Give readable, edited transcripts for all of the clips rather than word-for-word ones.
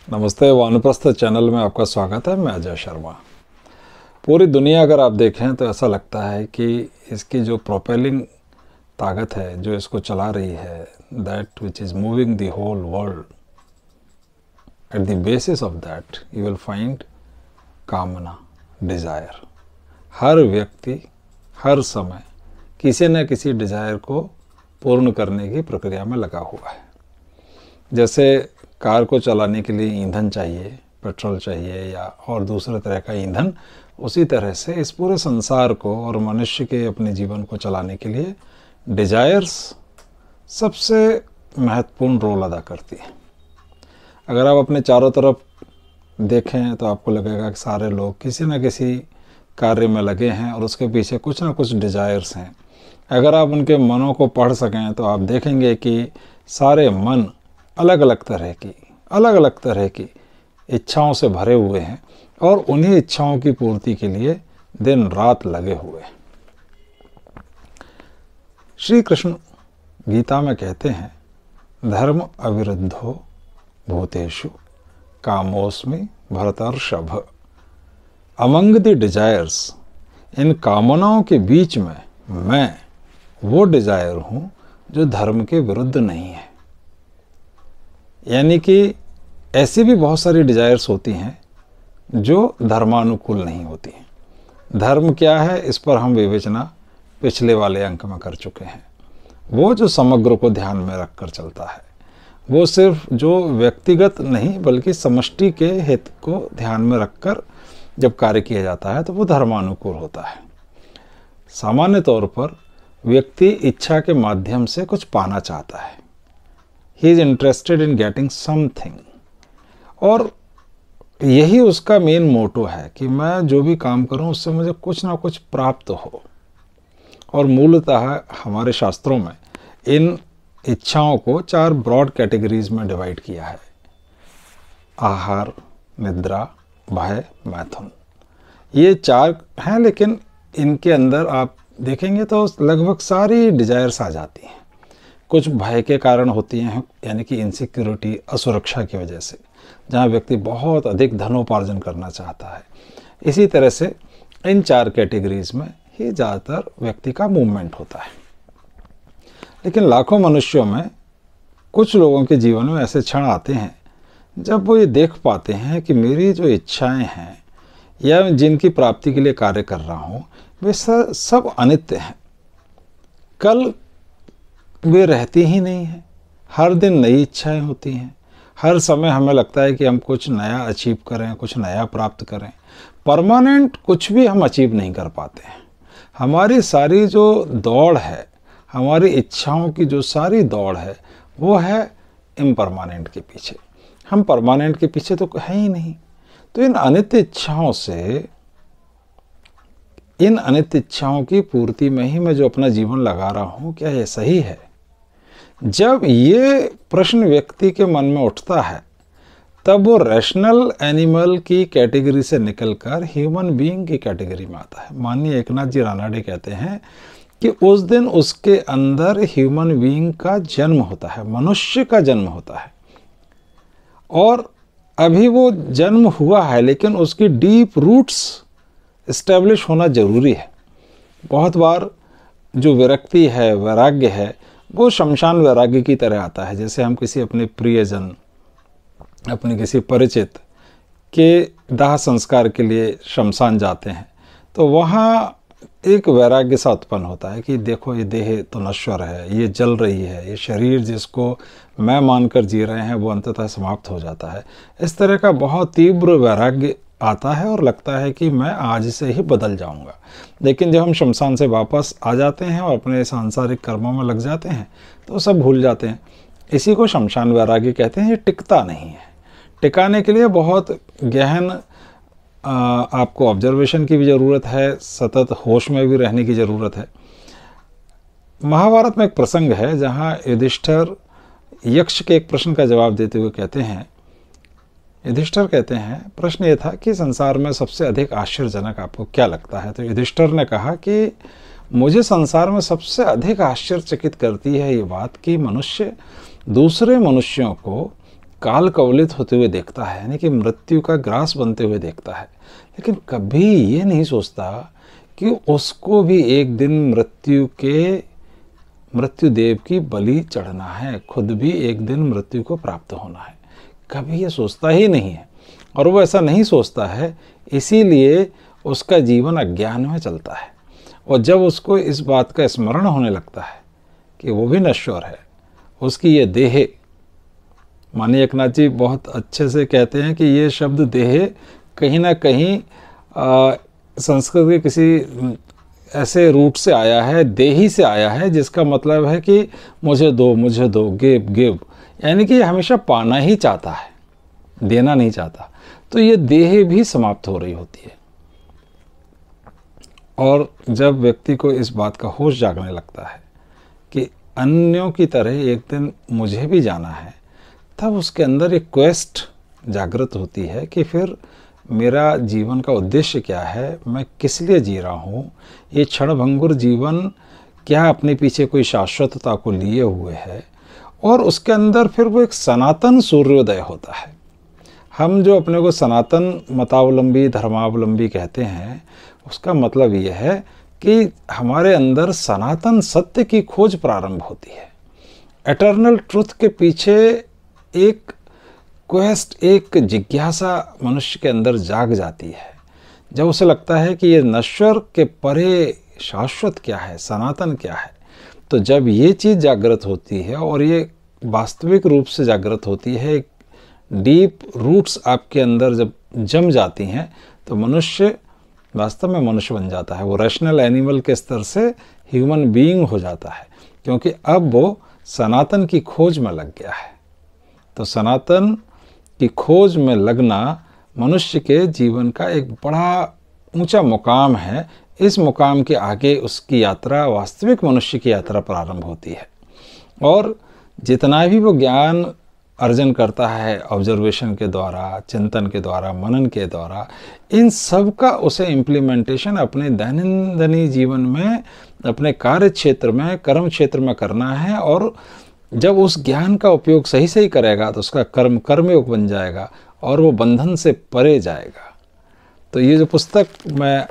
नमस्ते, वानप्रस्थ चैनल में आपका स्वागत है। मैं अजय शर्मा। पूरी दुनिया अगर आप देखें तो ऐसा लगता है कि इसकी जो प्रोपेलिंग ताकत है, जो इसको चला रही है, that which is moving the whole world, at the basis of that you will find कामना, डिज़ायर। हर व्यक्ति हर समय किसी न किसी डिज़ायर को पूर्ण करने की प्रक्रिया में लगा हुआ है। जैसे कार को चलाने के लिए ईंधन चाहिए, पेट्रोल चाहिए या और दूसरे तरह का ईंधन, उसी तरह से इस पूरे संसार को और मनुष्य के अपने जीवन को चलाने के लिए डिजायर्स सबसे महत्वपूर्ण रोल अदा करती है। अगर आप अपने चारों तरफ देखें तो आपको लगेगा कि सारे लोग किसी न किसी कार्य में लगे हैं और उसके पीछे कुछ ना कुछ डिजायर्स हैं। अगर आप उनके मनों को पढ़ सकें तो आप देखेंगे कि सारे मन अलग अलग तरह की इच्छाओं से भरे हुए हैं और उन्हीं इच्छाओं की पूर्ति के लिए दिन रात लगे हुए हैं। श्री कृष्ण गीता में कहते हैं, धर्म अविरुद्धो भूतेषु कामोस्मि भरतर्षभ। अमंग द डिजायर्स, इन कामनाओं के बीच में मैं वो डिजायर हूँ जो धर्म के विरुद्ध नहीं है। यानी कि ऐसी भी बहुत सारी डिजायर्स होती हैं जो धर्मानुकूल नहीं होती हैं। धर्म क्या है, इस पर हम विवेचना पिछले वाले अंक में कर चुके हैं। वो जो समग्र को ध्यान में रखकर चलता है, वो सिर्फ जो व्यक्तिगत नहीं बल्कि समष्टि के हित को ध्यान में रखकर जब कार्य किया जाता है तो वो धर्मानुकूल होता है। सामान्य तौर पर व्यक्ति इच्छा के माध्यम से कुछ पाना चाहता है। He is interested in getting something, और यही उसका मेन मोटो है कि मैं जो भी काम करूं उससे मुझे कुछ ना कुछ प्राप्त हो। और मूलतः हमारे शास्त्रों में इन इच्छाओं को 4 ब्रॉड कैटेगरीज में डिवाइड किया है: आहार, निद्रा, भय, मैथुन। ये 4 हैं, लेकिन इनके अंदर आप देखेंगे तो लगभग सारी डिजायर्स आ जाती हैं। कुछ भय के कारण होती हैं, यानी कि इनसिक्योरिटी, असुरक्षा की वजह से, जहाँ व्यक्ति बहुत अधिक धनोपार्जन करना चाहता है। इसी तरह से इन 4 कैटेगरीज में ही ज़्यादातर व्यक्ति का मूवमेंट होता है। लेकिन लाखों मनुष्यों में कुछ लोगों के जीवन में ऐसे क्षण आते हैं जब वो ये देख पाते हैं कि मेरी जो इच्छाएं हैं या जिनकी प्राप्ति के लिए कार्य कर रहा हूँ वे सब अनित्य हैं। कल वे रहती ही नहीं हैं। हर दिन नई इच्छाएं होती हैं। हर समय हमें लगता है कि हम कुछ नया अचीव करें, कुछ नया प्राप्त करें। परमानेंट कुछ भी हम अचीव नहीं कर पाते हैं। हमारी सारी जो दौड़ है, हमारी इच्छाओं की जो सारी दौड़ है, वो है इम्परमानेंट के पीछे। हम परमानेंट के पीछे तो है ही नहीं। तो इन अनित्य इच्छाओं की पूर्ति में ही मैं जो अपना जीवन लगा रहा हूँ, क्या ये सही है? जब ये प्रश्न व्यक्ति के मन में उठता है तब वो रैशनल एनिमल की कैटेगरी से निकलकर ह्यूमन बीइंग की कैटेगरी में आता है। माननीय एकनाथ जी रानाडे कहते हैं कि उस दिन उसके अंदर ह्यूमन बीइंग का जन्म होता है, मनुष्य का जन्म होता है। और अभी वो जन्म हुआ है, लेकिन उसकी डीप रूट्स इस्टेब्लिश होना जरूरी है। बहुत बार जो विरक्ति है, वैराग्य है, वो शमशान वैराग्य की तरह आता है। जैसे हम किसी अपने प्रियजन, अपने किसी परिचित के दाह संस्कार के लिए शमशान जाते हैं तो वहाँ एक वैराग्य सा उत्पन्न होता है कि देखो ये देह तो नश्वर है, ये जल रही है, ये शरीर जिसको मैं मानकर जी रहे हैं वो अंततः समाप्त हो जाता है। इस तरह का बहुत तीव्र वैराग्य आता है और लगता है कि मैं आज से ही बदल जाऊंगा। लेकिन जब हम शमशान से वापस आ जाते हैं और अपने सांसारिक कर्मों में लग जाते हैं तो सब भूल जाते हैं। इसी को शमशान वैराग्य कहते हैं। ये टिकता नहीं है। टिकाने के लिए बहुत गहन आपको ऑब्जर्वेशन की भी ज़रूरत है, सतत होश में भी रहने की ज़रूरत है। महाभारत में एक प्रसंग है जहाँ युधिष्ठिर यक्ष के एक प्रश्न का जवाब देते हुए कहते हैं, युधिष्ठिर कहते हैं, प्रश्न ये था कि संसार में सबसे अधिक आश्चर्यजनक आपको क्या लगता है? तो युधिष्ठिर ने कहा कि मुझे संसार में सबसे अधिक आश्चर्यचकित करती है ये बात कि मनुष्य दूसरे मनुष्यों को काल कवलित होते हुए देखता है, यानी कि मृत्यु का ग्रास बनते हुए देखता है, लेकिन कभी ये नहीं सोचता कि उसको भी एक दिन मृत्युदेव की बलि चढ़ना है, खुद भी एक दिन मृत्यु को प्राप्त होना है। कभी ये सोचता ही नहीं है, और वो ऐसा नहीं सोचता है, इसीलिए उसका जीवन अज्ञान में चलता है। और जब उसको इस बात का स्मरण होने लगता है कि वो भी नश्वर है, उसकी ये देह, माननीय एकनाथ जी बहुत अच्छे से कहते हैं कि ये शब्द देह कहीं ना कहीं संस्कृत के किसी ऐसे रूट से आया है, देही से आया है, जिसका मतलब है कि मुझे दो, गिव, यानी कि हमेशा पाना ही चाहता है, देना नहीं चाहता। तो ये देह भी समाप्त हो रही होती है। और जब व्यक्ति को इस बात का होश जागने लगता है कि अन्यों की तरह एक दिन मुझे भी जाना है, तब उसके अंदर एक क्वेस्ट जागृत होती है कि फिर मेरा जीवन का उद्देश्य क्या है, मैं किस लिए जी रहा हूँ, ये क्षणभंगुर जीवन क्या अपने पीछे कोई शाश्वतता को लिए हुए है। और उसके अंदर फिर वो एक सनातन सूर्योदय होता है। हम जो अपने को सनातन मतावलंबी, धर्मावलंबी कहते हैं, उसका मतलब ये है कि हमारे अंदर सनातन सत्य की खोज प्रारंभ होती है। एटर्नल ट्रुथ के पीछे एक क्वेस्ट, एक जिज्ञासा मनुष्य के अंदर जाग जाती है। जब उसे लगता है कि ये नश्वर के परे शाश्वत क्या है, सनातन क्या है, तो जब ये चीज़ जागृत होती है और ये वास्तविक रूप से जागृत होती है, डीप रूट्स आपके अंदर जब जम जाती हैं, तो मनुष्य वास्तव में मनुष्य बन जाता है। वो रैशनल एनिमल के स्तर से ह्यूमन बीइंग हो जाता है, क्योंकि अब वो सनातन की खोज में लग गया है। तो सनातन की खोज में लगना मनुष्य के जीवन का एक बड़ा ऊंचा मुकाम है। इस मुकाम के आगे उसकी यात्रा, वास्तविक मनुष्य की यात्रा प्रारंभ होती है। और जितना भी वो ज्ञान अर्जन करता है ऑब्जर्वेशन के द्वारा, चिंतन के द्वारा, मनन के द्वारा, इन सब का उसे इम्प्लीमेंटेशन अपने दैनंदिन जीवन में, अपने कार्य क्षेत्र में, कर्म क्षेत्र में करना है। और जब उस ज्ञान का उपयोग सही सही करेगा तो उसका कर्म कर्मयोग बन जाएगा और वो बंधन से परे जाएगा। तो ये जो पुस्तक मैं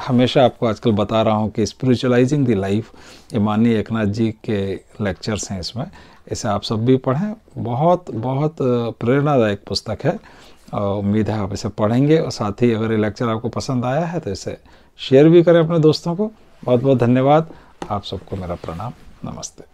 हमेशा आपको आजकल बता रहा हूँ कि स्पिरिचुअलाइजिंग द लाइफ, ये माननीय एकनाथ जी के लेक्चर्स हैं इसमें, इसे आप सब भी पढ़ें। बहुत बहुत प्रेरणादायक पुस्तक है और उम्मीद है आप इसे पढ़ेंगे। और साथ ही अगर ये लेक्चर आपको पसंद आया है तो इसे शेयर भी करें अपने दोस्तों को। बहुत बहुत धन्यवाद। आप सबको मेरा प्रणाम। नमस्ते।